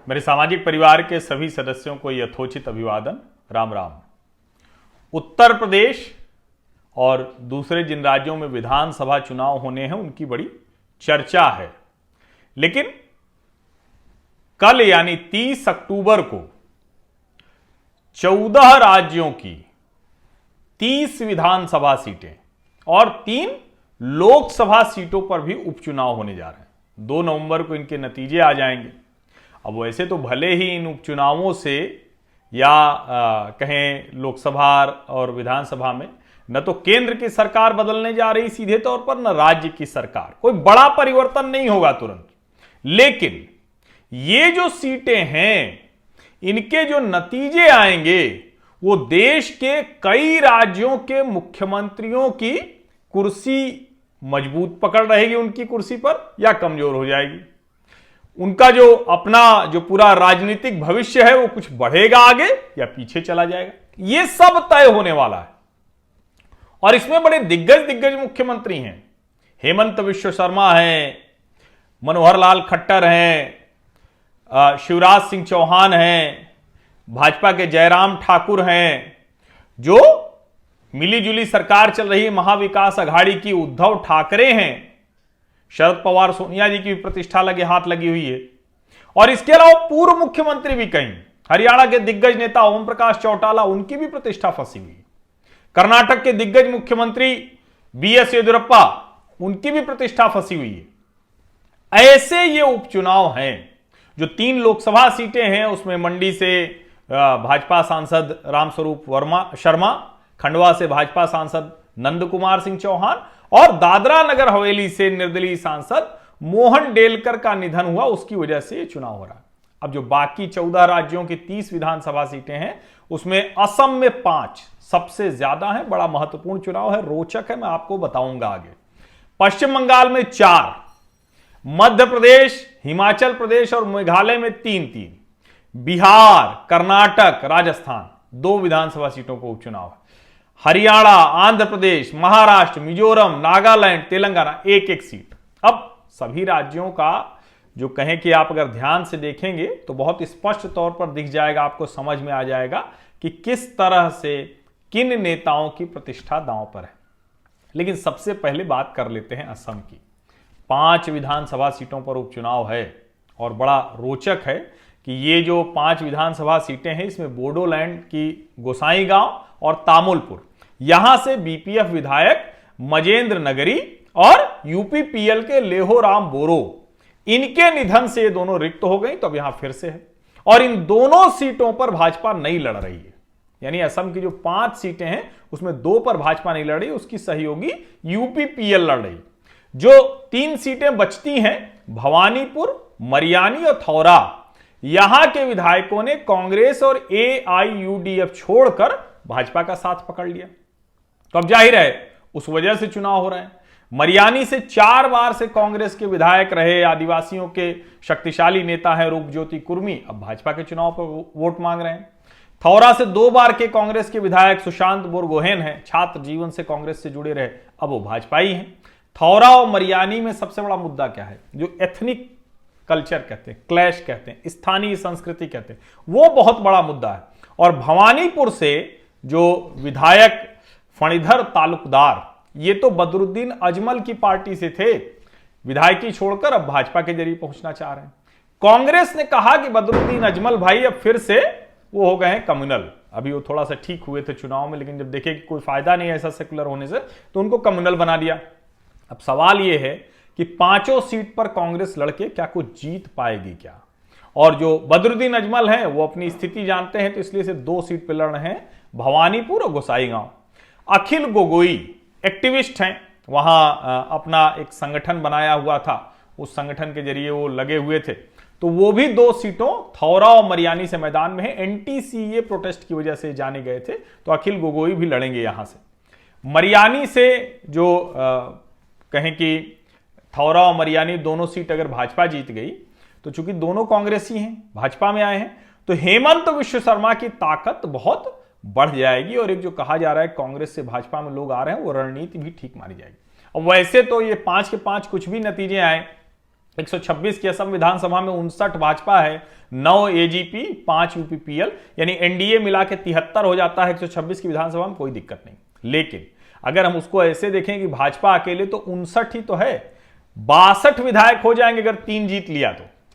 मेरे सामाजिक परिवार के सभी सदस्यों को यथोचित अभिवादन। राम राम। उत्तर प्रदेश और दूसरे जिन राज्यों में विधानसभा चुनाव होने हैं उनकी बड़ी चर्चा है, लेकिन कल यानी 30 अक्टूबर को 14 राज्यों की 30 विधानसभा सीटें और 3 लोकसभा सीटों पर भी उपचुनाव होने जा रहे हैं। 2 नवंबर को इनके नतीजे आ जाएंगे। अब वैसे तो भले ही इन उपचुनावों से या कहें लोकसभा और विधानसभा में न तो केंद्र की सरकार बदलने जा रही सीधे तौर पर, न राज्य की सरकार, कोई बड़ा परिवर्तन नहीं होगा तुरंत, लेकिन ये जो सीटें हैं इनके जो नतीजे आएंगे वो देश के कई राज्यों के मुख्यमंत्रियों की कुर्सी मजबूत पकड़ रहेगी उनकी कुर्सी पर या कमजोर हो जाएगी। उनका जो पूरा राजनीतिक भविष्य है वो कुछ बढ़ेगा आगे या पीछे चला जाएगा, ये सब तय होने वाला है। और इसमें बड़े दिग्गज मुख्यमंत्री हैं। हेमंत बिश्व शर्मा हैं, मनोहर लाल खट्टर हैं, शिवराज सिंह चौहान हैं, भाजपा के जयराम ठाकुर हैं, जो मिलीजुली सरकार चल रही है महाविकास अघाड़ी की, उद्धव ठाकरे हैं, शरद पवार सोनिया जी की भी प्रतिष्ठा हाथ लगी हुई है। और इसके अलावा पूर्व मुख्यमंत्री भी कहीं, हरियाणा के दिग्गज नेता ओम प्रकाश चौटाला, उनकी भी प्रतिष्ठा फंसी हुई है। कर्नाटक के दिग्गज मुख्यमंत्री बीएस येदियुरप्पा, उनकी भी प्रतिष्ठा फंसी हुई है। ऐसे ये उपचुनाव हैं। जो 3 लोकसभा सीटें हैं उसमें मंडी से भाजपा सांसद रामस्वरूप शर्मा, खंडवा से भाजपा सांसद नंद कुमार सिंह चौहान और दादरा नगर हवेली से निर्दलीय सांसद मोहन डेलकर का निधन हुआ, उसकी वजह से यह चुनाव हो रहा है। अब जो बाकी 14 राज्यों की 30 विधानसभा सीटें हैं उसमें असम में 5 सबसे ज्यादा है। बड़ा महत्वपूर्ण चुनाव है, रोचक है, मैं आपको बताऊंगा आगे। पश्चिम बंगाल में 4, मध्य प्रदेश, हिमाचल प्रदेश और मेघालय में 3, बिहार, कर्नाटक, राजस्थान 2 विधानसभा सीटों को उपचुनाव है। हरियाणा, आंध्र प्रदेश, महाराष्ट्र, मिजोरम, नागालैंड, तेलंगाना 1 सीट। अब सभी राज्यों का जो कहें कि आप अगर ध्यान से देखेंगे तो बहुत स्पष्ट तौर पर दिख जाएगा, आपको समझ में आ जाएगा कि किस तरह से किन नेताओं की प्रतिष्ठा दांव पर है। लेकिन सबसे पहले बात कर लेते हैं असम की। 5 विधानसभा सीटों पर उपचुनाव है और बड़ा रोचक है कि ये जो 5 विधानसभा सीटें हैं इसमें बोडोलैंड की गोसाईगांव और तामुलपुर, यहां से बीपीएफ विधायक मजेंद्र नगरी और यूपीपीएल के लेहोराम बोरो, इनके निधन से ये दोनों रिक्त हो गई, तो अब यहां फिर से है। और इन दोनों सीटों पर भाजपा नहीं लड़ रही है, यानी असम की जो 5 सीटें हैं उसमें 2 पर भाजपा नहीं लड़ रही, उसकी सहयोगी यूपीपीएल लड़ रही। जो 3 सीटें बचती हैं, भवानीपुर, मरियानी और थौरा, यहां के विधायकों ने कांग्रेस और एआईयूडीएफ छोड़कर भाजपा का साथ पकड़ लिया। तो अब जाहिर है उस वजह से चुनाव हो रहे हैं। मरियानी से 4 बार से कांग्रेस के विधायक रहे आदिवासियों के शक्तिशाली नेता हैं रूपज्योति कुर्मी, अब भाजपा के चुनाव पर वोट मांग रहे हैं। थौरा से 2 बार के कांग्रेस के विधायक सुशांत बोरगोहेन हैं, छात्र जीवन से कांग्रेस से जुड़े रहे, अब वो भाजपा ही हैं। थौरा और मरियानी में सबसे बड़ा मुद्दा क्या है, जो एथनिक कल्चर कहते हैं, क्लैश कहते हैं, स्थानीय संस्कृति कहते हैं, वो बहुत बड़ा मुद्दा है। और भवानीपुर से जो विधायक फणिधर तालुकदार, ये तो बदरुद्दीन अजमल की पार्टी से थे, विधायकी छोड़कर अब भाजपा के जरिए पहुंचना चाह रहे हैं। कांग्रेस ने कहा कि बदरुद्दीन अजमल भाई अब फिर से वो हो गए हैं कम्युनल। अभी वो थोड़ा सा ठीक हुए थे चुनाव में, लेकिन जब देखे कि कोई फायदा नहीं है ऐसा सेकुलर होने से, तो उनको कम्युनल बना दिया। अब सवाल ये है कि 5 सीट पर कांग्रेस लड़के क्या कुछ जीत पाएगी क्या? और जो बदरुद्दीन अजमल हैं वो अपनी स्थिति जानते हैं, तो इसलिए से 2 सीट पर लड़ रहे हैं, भवानीपुर और गोसाईगांव। अखिल गोगोई एक्टिविस्ट हैं, वहां अपना एक संगठन बनाया हुआ था, उस संगठन के जरिए वो लगे हुए थे, तो वो भी 2 सीटों थौरा और मरियानी से मैदान में है। एंटी-सीए प्रोटेस्ट की वजह से जाने गए थे, तो अखिल गोगोई भी लड़ेंगे यहां से। मरियानी से जो कहें कि थौरा और मरियानी दोनों सीट अगर भाजपा जीत गई, तो चूंकि दोनों कांग्रेसी हैं, भाजपा में आए हैं, तो हेमंत बिश्व शर्मा की ताकत बहुत बढ़ जाएगी। और एक जो कहा जा रहा है कांग्रेस से भाजपा में लोग आ रहे हैं, वो रणनीति भी ठीक मानी जाएगी। और वैसे तो ये 5 के 5 कुछ भी नतीजे आए, 126 की असम विधानसभा में 59 भाजपा है, 9 एजीपी, 5 यूपीपीएल, यानी एनडीए मिला के 73 हो जाता है 126 की विधानसभा में, कोई दिक्कत नहीं। लेकिन अगर हम उसको ऐसे देखें कि भाजपा अकेले तो 59 ही तो है, 62 विधायक हो जाएंगे अगर 3 जीत लिया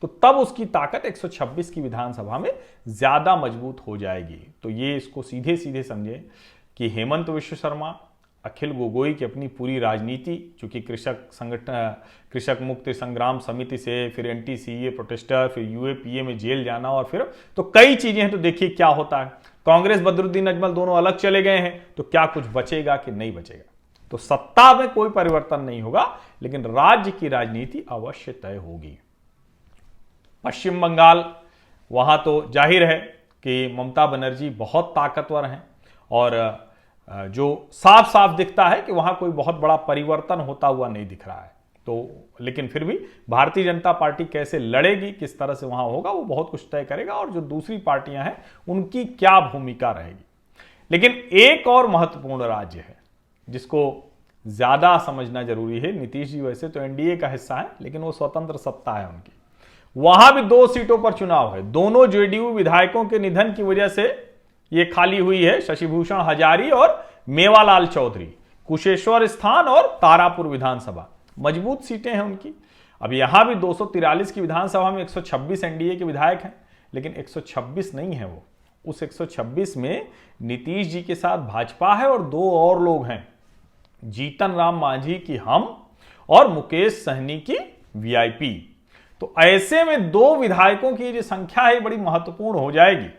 तो तब उसकी ताकत 126 की विधानसभा में ज्यादा मजबूत हो जाएगी। तो ये इसको सीधे सीधे समझे कि हेमंत विश्व शर्मा, अखिल गोगोई की अपनी पूरी राजनीति, चूंकि कृषक संगठन, कृषक मुक्ति संग्राम समिति से, फिर एंटी-सीए प्रोटेस्टर, फिर यूएपीए में जेल जाना, और फिर तो कई चीजें हैं। तो देखिए क्या होता है, कांग्रेस बदरुद्दीन अजमल दोनों अलग चले गए हैं, तो क्या कुछ बचेगा कि नहीं बचेगा। तो सत्ता में कोई परिवर्तन नहीं होगा, लेकिन राज्य की राजनीति अवश्य तय होगी। पश्चिम बंगाल, वहां तो जाहिर है कि ममता बनर्जी बहुत ताकतवर हैं, और जो साफ साफ दिखता है कि वहां कोई बहुत बड़ा परिवर्तन होता हुआ नहीं दिख रहा है। तो लेकिन फिर भी भारतीय जनता पार्टी कैसे लड़ेगी, किस तरह से वहां होगा, वो बहुत कुछ तय करेगा, और जो दूसरी पार्टियां हैं उनकी क्या भूमिका रहेगी। लेकिन एक और महत्वपूर्ण राज्य है जिसको ज्यादा समझना जरूरी है। नीतीश जी वैसे तो एनडीए का हिस्सा है, लेकिन वो स्वतंत्र सत्ता है उनकी, वहां भी 2 सीटों पर चुनाव है। दोनों जेडीयू विधायकों के निधन की वजह से ये खाली हुई है, शशिभूषण हजारी और मेवालाल चौधरी, कुशेश्वर स्थान और तारापुर विधानसभा, मजबूत सीटें हैं उनकी। अब यहां भी 243 की विधानसभा में 126 एनडीए के विधायक हैं, लेकिन 126 नहीं है वो, उस 126 में नीतीश जी के साथ भाजपा है और 2 और लोग हैं, जीतन राम मांझी की हम और मुकेश सहनी की वीआईपी। तो ऐसे में 2 विधायकों की जो संख्या है बड़ी महत्वपूर्ण हो जाएगी।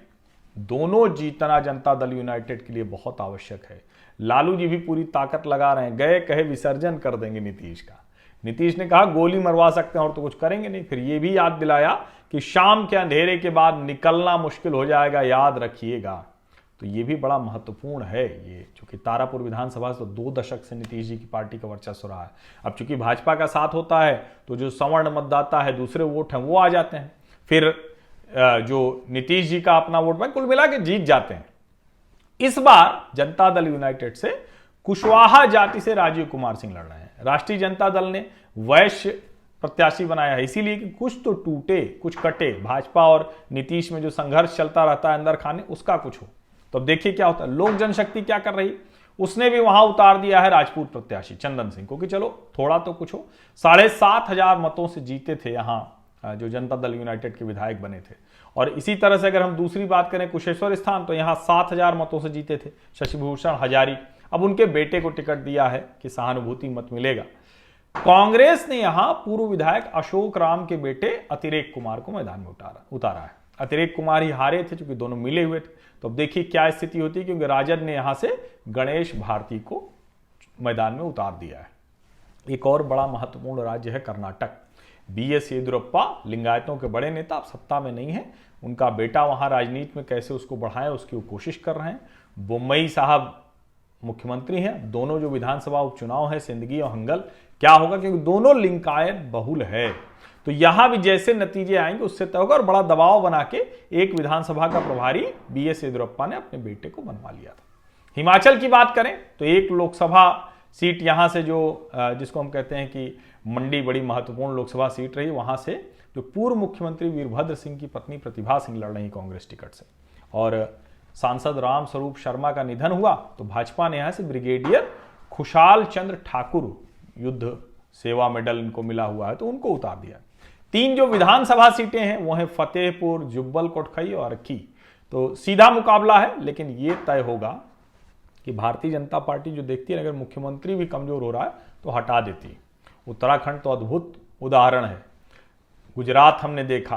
दोनों जीतना जनता दल यूनाइटेड के लिए बहुत आवश्यक है। लालू जी भी पूरी ताकत लगा रहे हैं, गए कहे विसर्जन कर देंगे नीतीश का। नीतीश ने कहा गोली मरवा सकते हैं और तो कुछ करेंगे नहीं। फिर ये भी याद दिलाया कि शाम के अंधेरे के बाद निकलना मुश्किल हो जाएगा, याद रखिएगा। तो ये भी बड़ा महत्वपूर्ण है। ये चूंकि तारापुर विधानसभा से 2 दशक से नीतीश जी की पार्टी का वर्चस्व रहा है। अब चूंकि भाजपा का साथ होता है तो जो सवर्ण मतदाता है, दूसरे वोट हैं, वो आ जाते हैं, फिर जो नीतीश जी का अपना वोट बैंक कुल मिला के जीत जाते हैं। इस बार जनता दल यूनाइटेड से कुशवाहा जाति से राजीव कुमार सिंह लड़ रहे हैं। राष्ट्रीय जनता दल ने वैश्य प्रत्याशी बनाया है, इसीलिए कि कुछ तो टूटे कुछ कटे, भाजपा और नीतीश में जो संघर्ष चलता रहता है अंदर खाने, उसका कुछ हो। तो अब देखिए क्या होता है। लोक जनशक्ति क्या कर रही, उसने भी वहां उतार दिया है राजपूत प्रत्याशी चंदन सिंह को कि चलो थोड़ा तो कुछ हो। 7,500 मतों से जीते थे यहां जो जनता दल यूनाइटेड के विधायक बने थे। और इसी तरह से अगर हम दूसरी बात करें कुशेश्वर स्थान, तो यहां 7,000 मतों से जीते थे शशिभूषण हजारी। अब उनके बेटे को टिकट दिया है कि सहानुभूति मत मिलेगा। कांग्रेस ने यहां पूर्व विधायक अशोक राम के बेटे अतिरेक कुमार को मैदान में उतारा है। अतिरेक कुमार ही हारे थे क्योंकि दोनों मिले हुए थे। तो अब देखिए क्या स्थिति होती है, क्योंकि राजद ने यहां से गणेश भारती को मैदान में उतार दिया है। एक और बड़ा महत्वपूर्ण राज्य है कर्नाटक। बीएस येदियुरप्पा लिंगायतों के बड़े नेता, अब सत्ता में नहीं है, उनका बेटा वहां राजनीति में कैसे उसको बढ़ाएं उसकी वो कोशिश कर रहे हैं। बोम्मई साहब मुख्यमंत्री हैं। दोनों जो विधानसभा उपचुनाव है सिंदगी और हंगल, क्या होगा, क्योंकि दोनों लिंगायत बहुल है। तो यहां भी जैसे नतीजे आएंगे उससे तय होगा। और बड़ा दबाव बना के एक विधानसभा का प्रभारी बीएस येदियुरप्पा ने अपने बेटे को बनवा लिया था। हिमाचल की बात करें तो एक लोकसभा सीट यहां से जो जिसको हम कहते हैं कि मंडी बड़ी महत्वपूर्ण लोकसभा सीट रही, वहां से जो पूर्व मुख्यमंत्री वीरभद्र सिंह की पत्नी प्रतिभा सिंह लड़ रही कांग्रेस टिकट से। और सांसद राम स्वरूप शर्मा का निधन हुआ तो भाजपा ने यहां से ब्रिगेडियर खुशाल चंद्र ठाकुर, युद्ध सेवा मेडल इनको मिला हुआ है, तो उनको उतार दिया। 3 जो विधानसभा सीटें हैं वो हैं फतेहपुर, जुब्बल कोटखाई और अरक्की। तो सीधा मुकाबला है, लेकिन ये तय होगा कि भारतीय जनता पार्टी जो देखती है अगर मुख्यमंत्री भी कमजोर हो रहा है तो हटा देती है। उत्तराखंड तो अद्भुत उदाहरण है, गुजरात हमने देखा,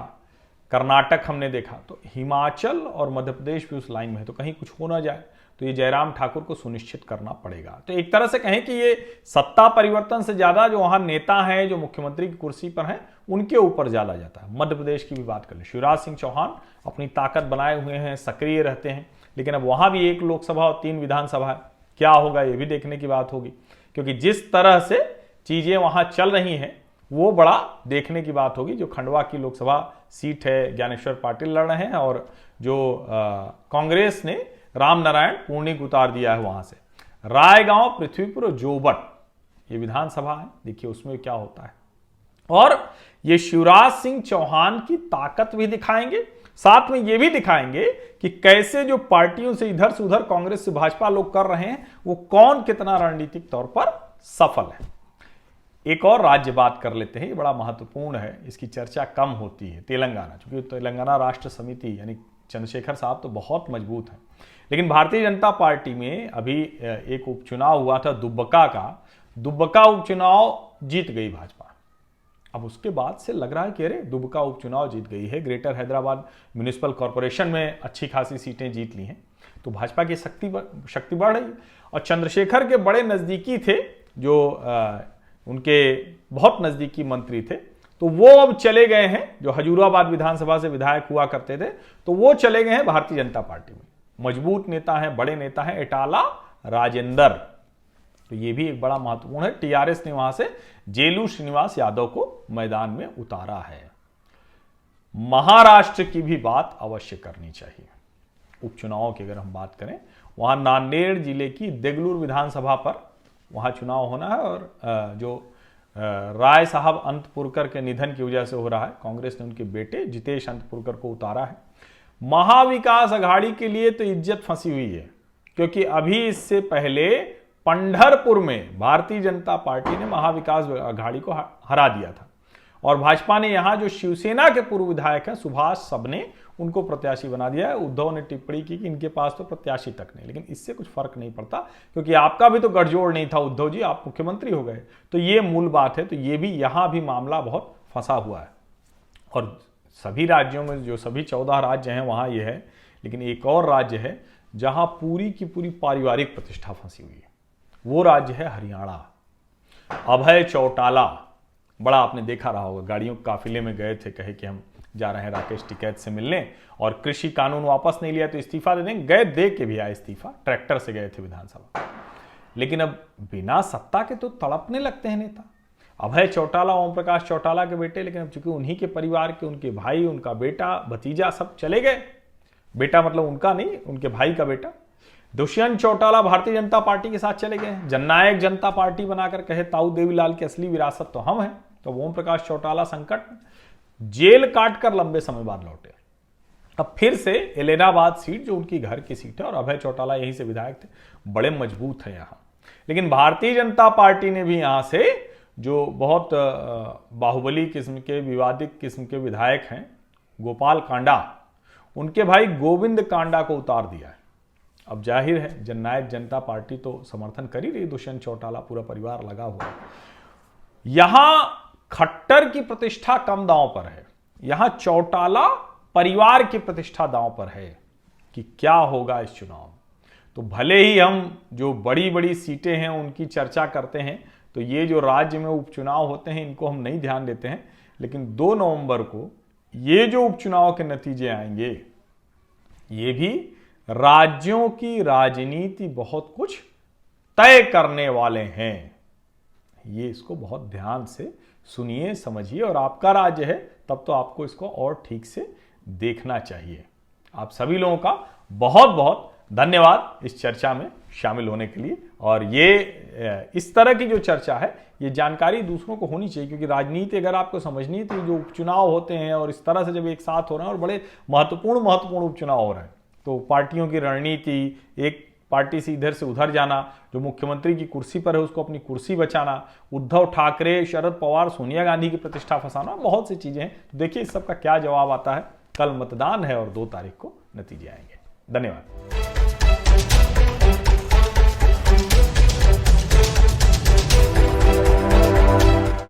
कर्नाटक हमने देखा, तो हिमाचल और मध्य प्रदेश भी उस लाइन में है। तो कहीं कुछ हो ना जाए तो ये जयराम ठाकुर को सुनिश्चित करना पड़ेगा। तो एक तरह से कहें कि ये सत्ता परिवर्तन से ज्यादा जो वहां नेता हैं जो मुख्यमंत्री की कुर्सी पर हैं उनके ऊपर ज्यादा जाता है। मध्य प्रदेश की भी बात कर लें, शिवराज सिंह चौहान अपनी ताकत बनाए हुए हैं, सक्रिय रहते हैं, लेकिन अब वहां भी 1 लोकसभा और 3 विधानसभा है। क्या होगा ये भी देखने की बात होगी, क्योंकि जिस तरह से चीजें वहां चल रही हैं वो बड़ा देखने की बात होगी। जो खंडवा की लोकसभा सीट है ज्ञानेश्वर पाटिल लड़ रहे हैं, और जो कांग्रेस ने राम नारायण पूर्णिक उतार दिया है वहां से। रायगांव, पृथ्वीपुर और जोबट ये विधानसभा है, देखिए उसमें क्या होता है। और ये शिवराज सिंह चौहान की ताकत भी दिखाएंगे, साथ में ये भी दिखाएंगे कि कैसे जो पार्टियों से इधर से उधर कांग्रेस से भाजपा लोग कर रहे हैं वो कौन कितना रणनीतिक तौर पर सफल है। एक और राज्य बात कर लेते हैं, ये बड़ा महत्वपूर्ण है, इसकी चर्चा कम होती है, तेलंगाना। चूंकि तेलंगाना राष्ट्र समिति यानी चंद्रशेखर साहब तो बहुत मजबूत है, लेकिन भारतीय जनता पार्टी में अभी एक उपचुनाव हुआ था दुब्बका का, दुब्बका उपचुनाव जीत गई भाजपा। अब उसके बाद से लग रहा है कि अरे दुब्बका उपचुनाव जीत गई है, ग्रेटर हैदराबाद म्युनिसिपल कॉरपोरेशन में अच्छी खासी सीटें जीत ली हैं, तो भाजपा की शक्ति बढ़ रही है। और चंद्रशेखर के बड़े नजदीकी थे जो उनके बहुत नजदीकी मंत्री थे, तो वो अब चले गए हैं, जो हजूराबाद विधानसभा से विधायक हुआ करते थे, तो वो चले गए हैं भारतीय जनता पार्टी में। मजबूत नेता हैं, बड़े नेता हैं, एटाला राजेंद्र, तो ये भी एक बड़ा महत्वपूर्ण है। टीआरएस ने वहां से जेलू श्रीनिवास यादव को मैदान में उतारा है। महाराष्ट्र की भी बात अवश्य करनी चाहिए। उपचुनाव की अगर हम बात करें, वहां नांदेड़ जिले की देगलूर विधानसभा पर वहां चुनाव होना है, और जो राय साहब अंतपुरकर के निधन की वजह से हो रहा है, कांग्रेस ने उनके बेटे जितेश अंतपुरकर को उतारा है। महाविकास अघाड़ी के लिए तो इज्जत फंसी हुई है, क्योंकि अभी इससे पहले पंढरपुर में भारतीय जनता पार्टी ने महाविकास अघाड़ी को हरा दिया था, और भाजपा ने यहां जो शिवसेना के पूर्व विधायक हैं सुभाष सबने, उनको प्रत्याशी बना दिया है। उद्धव ने टिप्पणी की कि इनके पास तो प्रत्याशी तक नहीं, लेकिन इससे कुछ फर्क नहीं पड़ता, क्योंकि आपका भी तो गठजोड़ नहीं था उद्धव जी, आप मुख्यमंत्री हो गए। तो ये मूल बात है। तो ये भी यहां भी मामला बहुत फंसा हुआ है, और सभी राज्यों में जो सभी 14 राज्य हैं वहां ये है, लेकिन एक और राज्य है जहां पूरी की पूरी पारिवारिक प्रतिष्ठा फंसी हुई है, वो राज्य है हरियाणा। अभय चौटाला, बड़ा आपने देखा रहा होगा, गाड़ियों के काफिले में गए थे, कहे कि हम जा रहे हैं राकेश टिकैत से मिलने, और कृषि कानून वापस नहीं लिया तो इस्तीफा दे देंगे। गए, दे के भी आए इस्तीफा, ट्रैक्टर से गए थे विधानसभा। लेकिन अब बिना सत्ता के तो तड़पने लगते हैं नेता। अभय चौटाला ओम प्रकाश चौटाला के बेटे, लेकिन अब चूंकि उन्हीं के परिवार के, उनके भाई, उनका बेटा, भतीजा सब चले गए। बेटा मतलब उनका नहीं, उनके भाई का बेटा दुष्यंत चौटाला भारतीय जनता पार्टी के साथ चले गए। जननायक जनता पार्टी बनाकर कहे ताऊ देवीलाल की असली विरासत तो हम हैं। तो ओम प्रकाश चौटाला संकट में, जेल काटकर लंबे समय बाद लौटे। अब फिर से एलेनाबाद सीट जो उनकी घर की सीट है, और अभय चौटाला यहीं से विधायक थे, बड़े मजबूत है यहां। लेकिन भारतीय जनता पार्टी ने भी यहां से जो बहुत बाहुबली किस्म के, विवादित किस्म के विधायक हैं, गोपाल कांडा, उनके भाई गोविंद कांडा को उतार दिया है। अब जाहिर है जननायक जनता पार्टी तो समर्थन कर ही रही, दुष्यंत चौटाला पूरा परिवार लगा हुआ है। यहां खट्टर की प्रतिष्ठा कम दांव पर है, यहां चौटाला परिवार की प्रतिष्ठा दांव पर है कि क्या होगा इस चुनाव। तो भले ही हम जो बड़ी बड़ी सीटें हैं उनकी चर्चा करते हैं, तो ये जो राज्य में उपचुनाव होते हैं इनको हम नहीं ध्यान देते हैं, लेकिन 2 नवंबर को ये जो उपचुनाव के नतीजे आएंगे, ये भी राज्यों की राजनीति बहुत कुछ तय करने वाले हैं। ये इसको बहुत ध्यान से सुनिए, समझिए, और आपका राज्य है तब तो आपको इसको और ठीक से देखना चाहिए। आप सभी लोगों का बहुत बहुत धन्यवाद इस चर्चा में शामिल होने के लिए। और ये इस तरह की जो चर्चा है, ये जानकारी दूसरों को होनी चाहिए, क्योंकि राजनीति अगर आपको समझनी थी, जो उपचुनाव होते हैं और इस तरह से जब एक साथ हो रहे हैं और बड़े महत्वपूर्ण उपचुनाव हो रहे हैं, तो पार्टियों की रणनीति, एक पार्टी से इधर से उधर जाना, जो मुख्यमंत्री की कुर्सी पर है उसको अपनी कुर्सी बचाना, उद्धव ठाकरे, शरद पवार, सोनिया गांधी की प्रतिष्ठा फंसाना, बहुत सी चीजें हैं। तो देखिए इस सब का क्या जवाब आता है। कल मतदान है और 2 तारीख को नतीजे आएंगे। धन्यवाद।